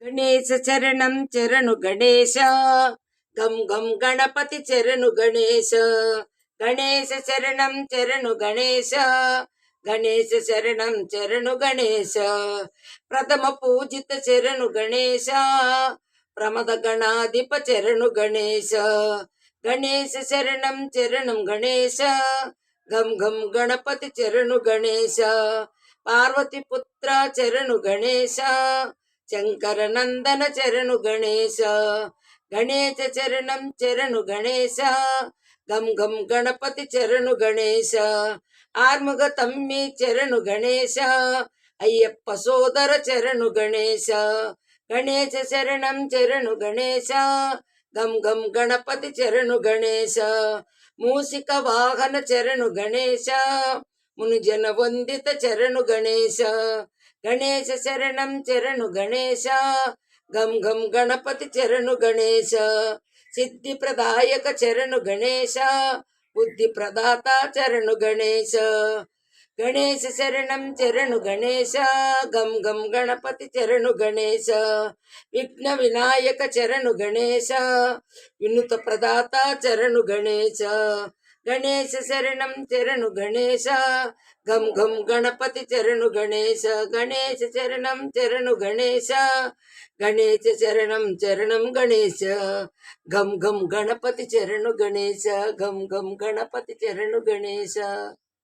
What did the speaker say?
గణేశ చరణం చరణు గణేశ, గం గం గణపతి చరణు గణేశ. గణేశ చరణం చరణు గణేశ, గణేశ శరణం చరణు గణేశ. ప్రథమ పూజిత చరణు గణేశ, ప్రమద గణాధిప చరణు గణేశ. గణేశ శరణం చరణం గణేశ, గం గం గణపతి చరణు గణేశ. పార్వతి పుత్ర చరణు గణేశ, శంకర నందన చరణు గణేశ. గణేశ చరణం చరణు గణేశ, గం గం గణపతి చరణు గణేశ. ఆర్ముగ తమ్మి చరణు గణేశ, అయ్యప్ప సోదర చరణు గణేశ. గణేశ శరణం చరణు గణేశ, గం గం గణపతి చరణు గణేశ. మూసిక వాహన చరణు గణేశ, మునిజన వందిత చరణు గణేశ. గణేశ శరణం చరణు గణేశ, గం గం గణపతి చరణు గణేశ. సిద్ధి ప్రదాయక చరణు గణేశ, బుద్ధి ప్రదాత చరణు గణేశ. గణేశ శరణం చరణు గణేశ, గం గం గణపతి చరణు గణేశ. విఘ్న వినాయక చరణు గణేశ, వినుత ప్రదాత చరణు గణేశ. గణేశ శరణం చరణు గణేశ, గం గం గణపతి చరణు గణేశ. గణేశ చరణం చరణు గణేశ, గణేశ శరణం చరణం గణేశ. గం గం గణపతి చరణు గణేశ, గం గం గణపతి చరణు గణేశ.